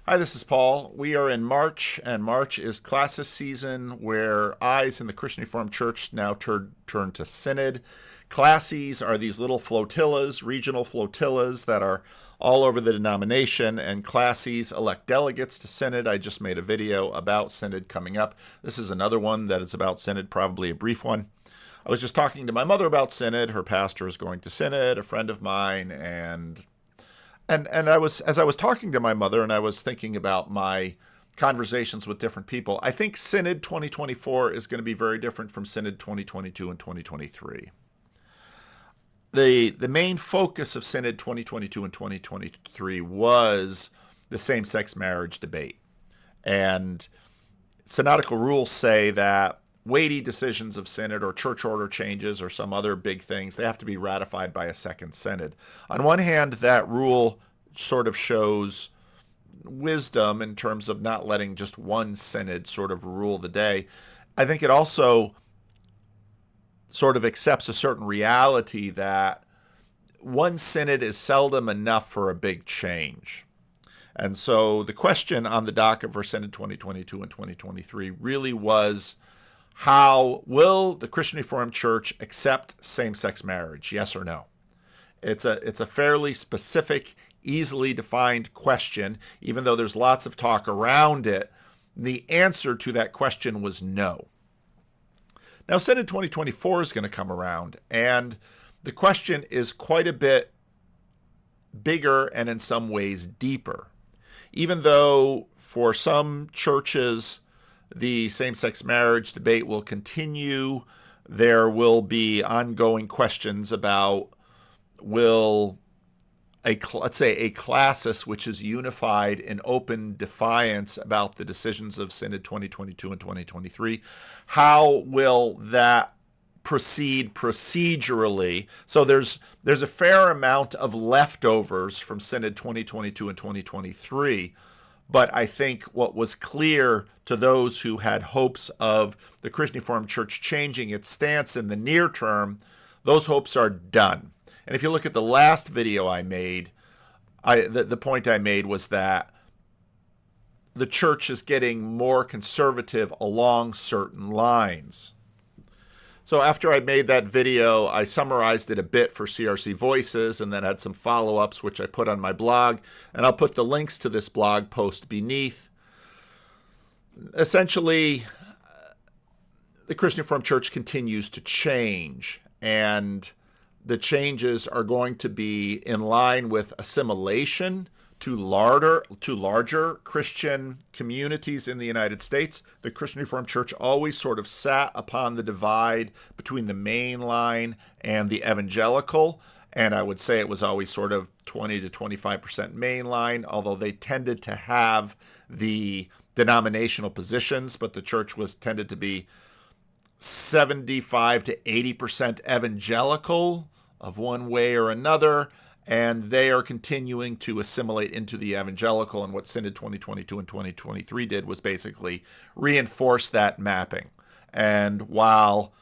Hi, this is Paul. We are in March, and March is classis season where eyes in the Christian Reformed Church now turn to Synod. Classes are these little flotillas, regional flotillas that are all over the denomination, and classes elect delegates to Synod. I just made a video about Synod coming up. This is another one that is about Synod, probably a brief one. I was just talking to my mother about Synod. Her pastor is going to Synod, a friend of mine, and I was, as I was talking to my mother and I was thinking about my conversations with different people, I think Synod 2024 is going to be very different from Synod 2022 and 2023. The main focus of Synod 2022 and 2023 was the same-sex marriage debate. And synodical rules say that weighty decisions of Synod or church order changes or some other big things, they have to be ratified by a second Synod. On one hand, that rule sort of shows wisdom in terms of not letting just one Synod sort of rule the day. I think it also sort of accepts a certain reality that one Synod is seldom enough for a big change. And so the question on the docket for Synod 2022 and 2023 really was, how will the Christian Reformed Church accept same-sex marriage? Yes or no? It's a fairly specific, easily defined question, even though there's lots of talk around it. The answer to that question was no. Now, Synod 2024 is going to come around, and the question is quite a bit bigger and in some ways deeper. Even though for some churches, the same-sex marriage debate will continue, there will be ongoing questions about will let's say a classis which is unified in open defiance about the decisions of Synod 2022 and 2023, how will that proceed procedurally? So there's a fair amount of leftovers from Synod 2022 and 2023. But I think what was clear to those who had hopes of the Christian Reformed Church changing its stance in the near term, those hopes are done. And if you look at the last video I made, the point I made was that the church is getting more conservative along certain lines. So after I made that video, I summarized it a bit for CRC Voices and then had some follow-ups, which I put on my blog. And I'll put the links to this blog post beneath. Essentially, the Christian Reformed Church continues to change, and the changes are going to be in line with assimilation to larger Christian communities in the United States. The Christian Reformed Church always sort of sat upon the divide between the mainline and the evangelical, and I would say it was always sort of 20 to 25% mainline, although they tended to have the denominational positions, but the church tended to be 75 to 80% evangelical of one way or another, and they are continuing to assimilate into the evangelical. And what Synod 2022 and 2023 did was basically reinforce that mapping. And while,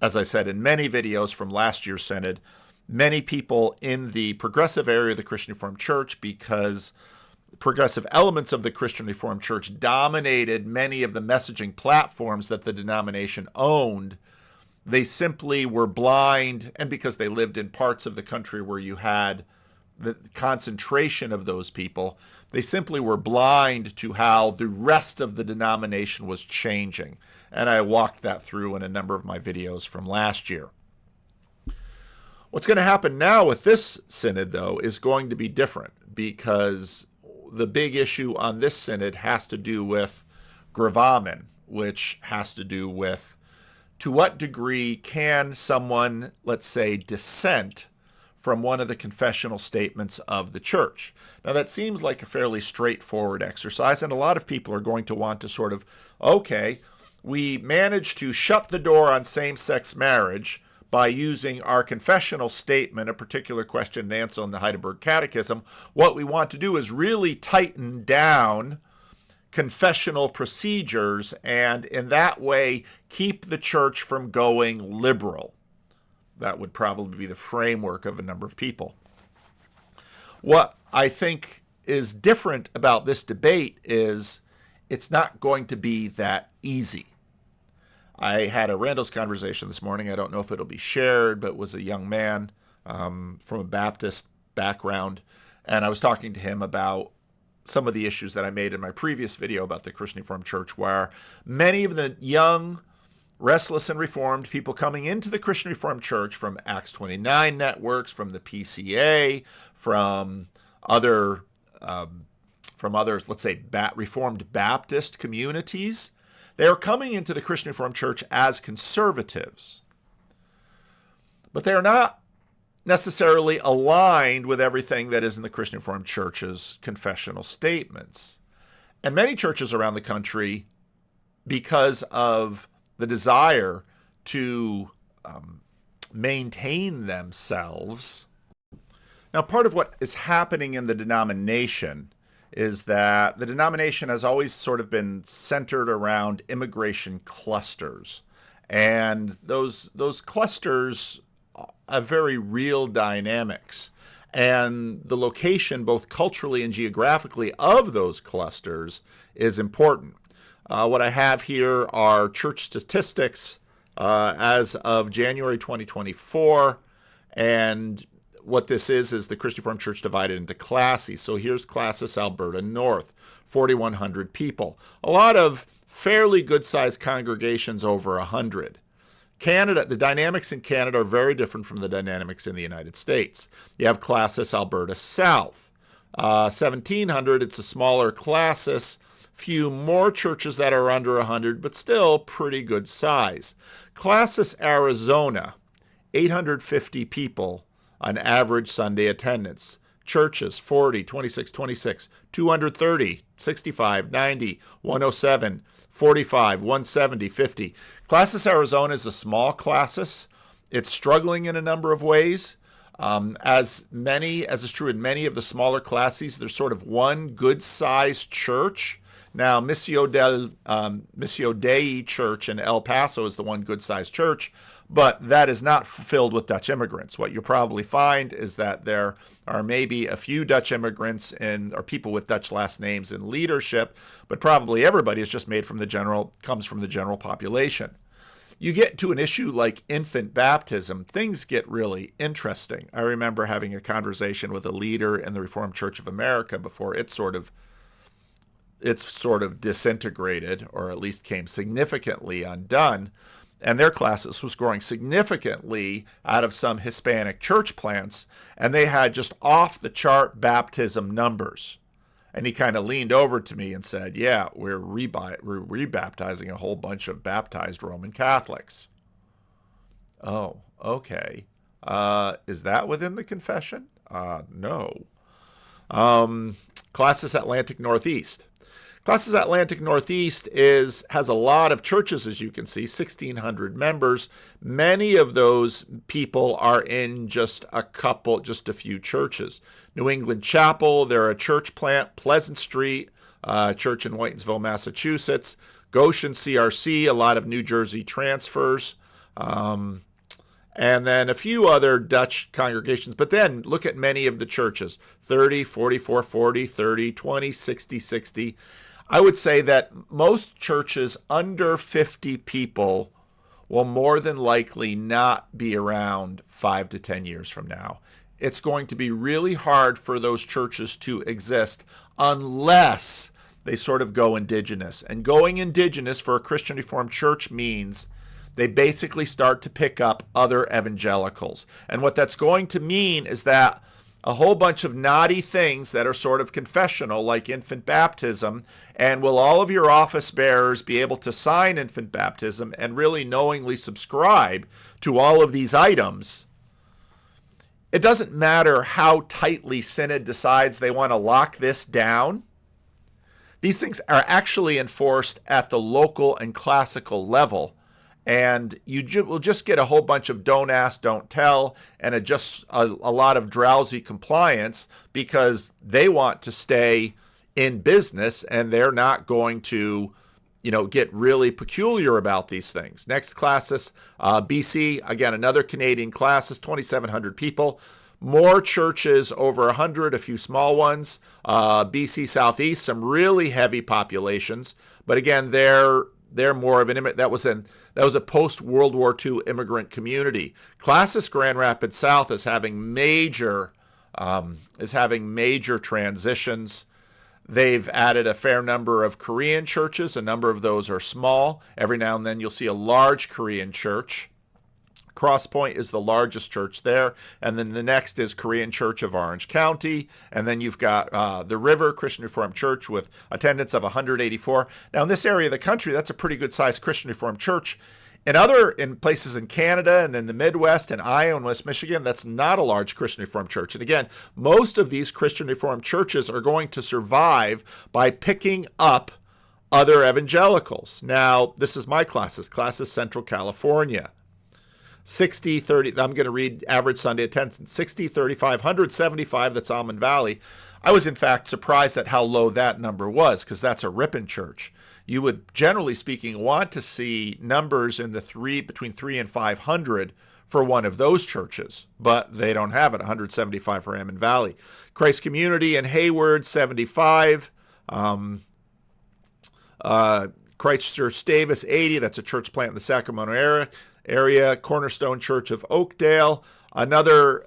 as I said in many videos from last year's Synod, many people in the progressive area of the Christian Reformed Church, because progressive elements of the Christian Reformed Church dominated many of the messaging platforms that the denomination owned, they simply were blind, and because they lived in parts of the country where you had the concentration of those people, they simply were blind to how the rest of the denomination was changing. And I walked that through in a number of my videos from last year. What's going to happen now with this Synod, though, is going to be different, because the big issue on this Synod has to do with gravamen, which has to do with to what degree can someone, let's say, dissent from one of the confessional statements of the church. Now, that seems like a fairly straightforward exercise, and a lot of people are going to want to sort of, okay, we managed to shut the door on same-sex marriage by using our confessional statement, a particular question and answer in the Heidelberg Catechism. What we want to do is really tighten down confessional procedures, and in that way keep the church from going liberal. That would probably be the framework of a number of people. What I think is different about this debate is it's not going to be that easy. I had a Randos conversation this morning. I don't know if it'll be shared, but it was a young man from a Baptist background. And I was talking to him about some of the issues that I made in my previous video about the Christian Reformed Church, where many of the young, restless, and Reformed people coming into the Christian Reformed Church from Acts 29 networks, from the PCA, from other, let's say, Reformed Baptist communities, they are coming into the Christian Reformed Church as conservatives. But they are not necessarily aligned with everything that is in the Christian Reformed Church's confessional statements. And many churches around the country, because of the desire to maintain themselves. Now, part of what is happening in the denomination is that the denomination has always sort of been centered around immigration clusters. And those clusters have very real dynamics. And the location, both culturally and geographically, of those clusters is important. What I have here are church statistics as of January 2024. And what this is the Christian Reformed Church divided into classes. So here's Classis Alberta North, 4,100 people. A lot of fairly good-sized congregations, over 100. Canada, the dynamics in Canada are very different from the dynamics in the United States. You have Classis Alberta South, 1,700. It's a smaller Classis. Few more churches that are under 100, but still pretty good size. Classis Arizona, 850 people on average Sunday attendance. Churches, 40, 26, 26, 230, 65, 90, 107, 45, 170, 50. Classis Arizona is a small Classis. It's struggling in a number of ways. As is true in many of the smaller classes, there's sort of one good-sized church. Now, Missio Dei Church in El Paso is the one good-sized church, but that is not filled with Dutch immigrants. What you'll probably find is that there are maybe a few Dutch immigrants or people with Dutch last names in leadership, but probably everybody is just comes from the general population. You get to an issue like infant baptism, things get really interesting. I remember having a conversation with a leader in the Reformed Church of America before it's sort of disintegrated, or at least came significantly undone. And their Classis was growing significantly out of some Hispanic church plants, and they had just off-the-chart baptism numbers. And he kind of leaned over to me and said, yeah, we're rebaptizing a whole bunch of baptized Roman Catholics. Oh, okay. Is that within the confession? No. Classis Atlantic Northeast. Classis Atlantic Northeast has a lot of churches, as you can see, 1,600 members. Many of those people are in just a few churches. New England Chapel, they're a church plant. Pleasant Street, church in Whitensville, Massachusetts. Goshen CRC, a lot of New Jersey transfers. And then a few other Dutch congregations. But then look at many of the churches, 30, 44, 40, 30, 20, 60, 60. I would say that most churches under 50 people will more than likely not be around 5 to 10 years from now. It's going to be really hard for those churches to exist unless they sort of go indigenous. And going indigenous for a Christian Reformed church means they basically start to pick up other evangelicals. And what that's going to mean is that a whole bunch of naughty things that are sort of confessional, like infant baptism, and will all of your office bearers be able to sign infant baptism and really knowingly subscribe to all of these items? It doesn't matter how tightly Synod decides they want to lock this down. These things are actually enforced at the local and classical level. And you will just get a whole bunch of don't ask, don't tell, and a lot of drowsy compliance because they want to stay in business and they're not going to, get really peculiar about these things. Next Classis, BC, again, another Canadian Classis, 2,700 people. More churches over 100, a few small ones. BC Southeast, some really heavy populations. But again, they're more of an immigrant. That was a post-World War II immigrant community. Classis Grand Rapids South is having major transitions. They've added a fair number of Korean churches. A number of those are small. Every now and then you'll see a large Korean church. Cross Point is the largest church there. And then the next is Korean Church of Orange County. And then you've got the River Christian Reformed Church with attendance of 184. Now, in this area of the country, that's a pretty good-sized Christian Reformed church. In places in Canada and then the Midwest and Iowa and West Michigan, that's not a large Christian Reformed church. And again, most of these Christian Reformed churches are going to survive by picking up other evangelicals. Now, this is my Classis Central California. 60, 30, I'm going to read average Sunday attendance, 60, 35, 175, that's Almond Valley. I was, in fact, surprised at how low that number was, because that's a Ripon church. You would, generally speaking, want to see numbers in the between 3 and 500 for one of those churches, but they don't have it, 175 for Almond Valley. Christ Community in Hayward, 75. Christ Church Davis, 80, that's a church plant in the Sacramento area. Cornerstone Church of Oakdale, another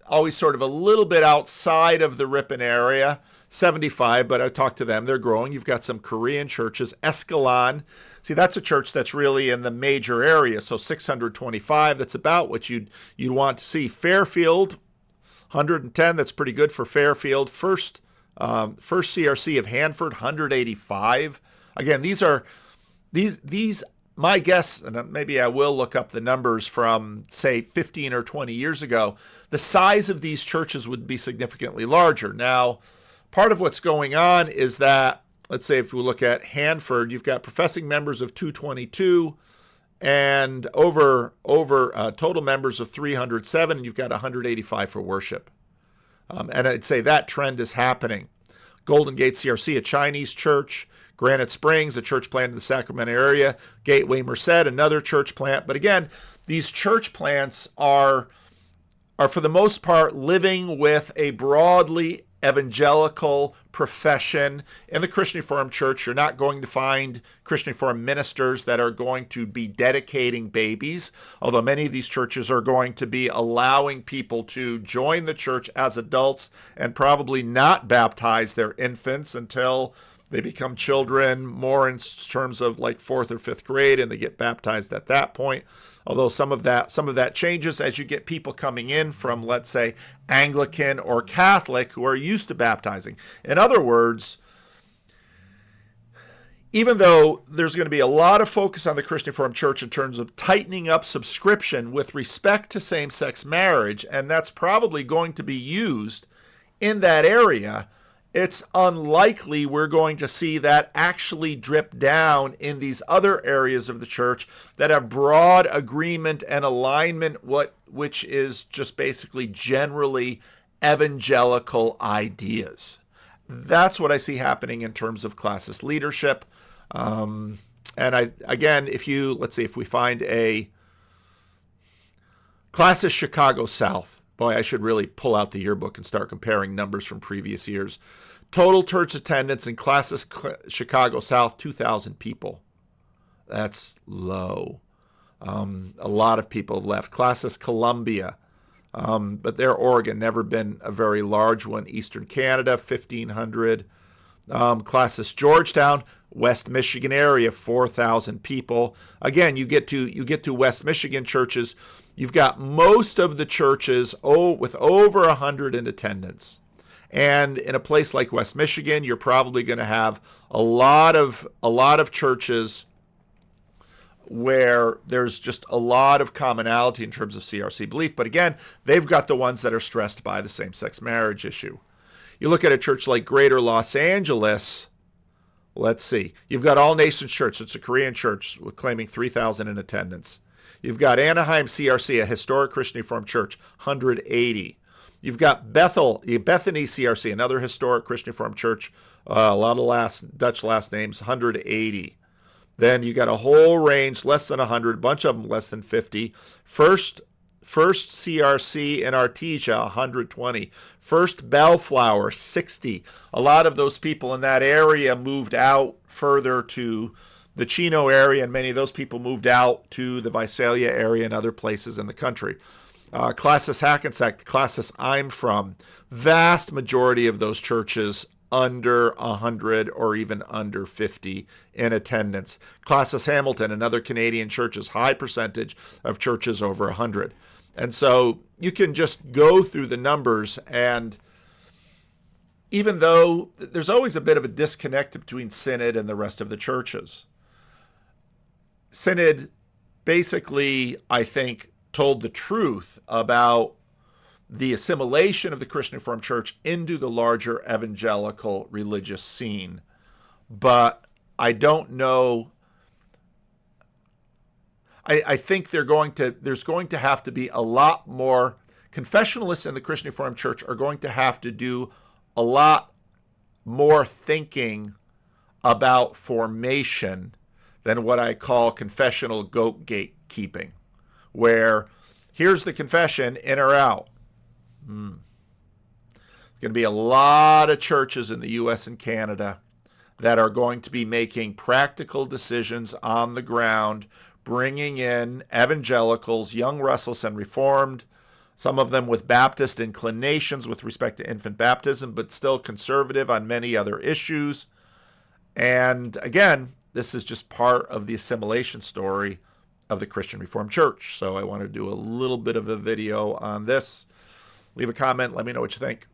always sort of a little bit outside of the Ripon area, 75, but I talked to them. They're growing. You've got some Korean churches. Escalon, see, that's a church that's really in the major area, so 625, that's about what you'd want to see. Fairfield, 110, that's pretty good for Fairfield. First CRC of Hanford, 185. Again, these my guess, and maybe I will look up the numbers from, say, 15 or 20 years ago, the size of these churches would be significantly larger. Now, part of what's going on is that, let's say if we look at Hanford, you've got professing members of 222 and over total members of 307, and you've got 185 for worship. And I'd say that trend is happening. Golden Gate CRC, a Chinese church. Granite Springs, a church plant in the Sacramento area. Gateway Merced, another church plant. But again, these church plants are for the most part living with a broadly evangelical profession. In the Christian Reformed Church, you're not going to find Christian Reformed ministers that are going to be dedicating babies, although many of these churches are going to be allowing people to join the church as adults and probably not baptize their infants until they become children, more in terms of like 4th or 5th grade, and they get baptized at that point. Although some of that changes as you get people coming in from, let's say, Anglican or Catholic who are used to baptizing. In other words, even though there's going to be a lot of focus on the Christian Reformed Church in terms of tightening up subscription with respect to same-sex marriage, and that's probably going to be used in that area, it's unlikely we're going to see that actually drip down in these other areas of the church that have broad agreement and alignment, which is just basically generally evangelical ideas. That's what I see happening in terms of Classis leadership. And let's see if we find a Classis Chicago South. Boy, I should really pull out the yearbook and start comparing numbers from previous years. Total church attendance in Classis Chicago South, 2,000 people. That's low. A lot of people have left. Classis Columbia, but their Oregon, never been a very large one. Eastern Canada, 1,500. Classis Georgetown, West Michigan area, 4,000 people. Again, you get to West Michigan churches, you've got most of the churches with over 100 in attendance. And in a place like West Michigan, you're probably going to have a lot of churches where there's just a lot of commonality in terms of CRC belief. But again, they've got the ones that are stressed by the same-sex marriage issue. You look at a church like Greater Los Angeles, let's see. You've got All Nations Church. It's a Korean church claiming 3,000 in attendance. You've got Anaheim CRC, a historic Christian Reformed church, 180. You've got Bethany CRC, another historic Christian Reformed church, a lot of Dutch last names, 180. Then you got a whole range, less than 100, a bunch of them less than 50. First First CRC in Artesia, 120. First Bellflower, 60. A lot of those people in that area moved out further to the Chino area, and many of those people moved out to the Visalia area and other places in the country. Classis Hackensack, the classis I'm from, vast majority of those churches under 100 or even under 50 in attendance. Classis Hamilton, another Canadian churches, high percentage of churches over 100. And so you can just go through the numbers, and even though there's always a bit of a disconnect between Synod and the rest of the churches, Synod basically, I think, told the truth about the assimilation of the Christian Reformed Church into the larger evangelical religious scene. But I don't know. I think there's going to have to be a lot more. Confessionalists in the Christian Reformed Church are going to have to do a lot more thinking about formation than what I call confessional goat gatekeeping, where here's the confession, in or out. There's going to be a lot of churches in the U.S. and Canada that are going to be making practical decisions on the ground, bringing in evangelicals, young, restless, and reformed, some of them with Baptist inclinations with respect to infant baptism, but still conservative on many other issues. And again, this is just part of the assimilation story of the Christian Reformed Church. So I want to do a little bit of a video on this. Leave a comment. Let me know what you think.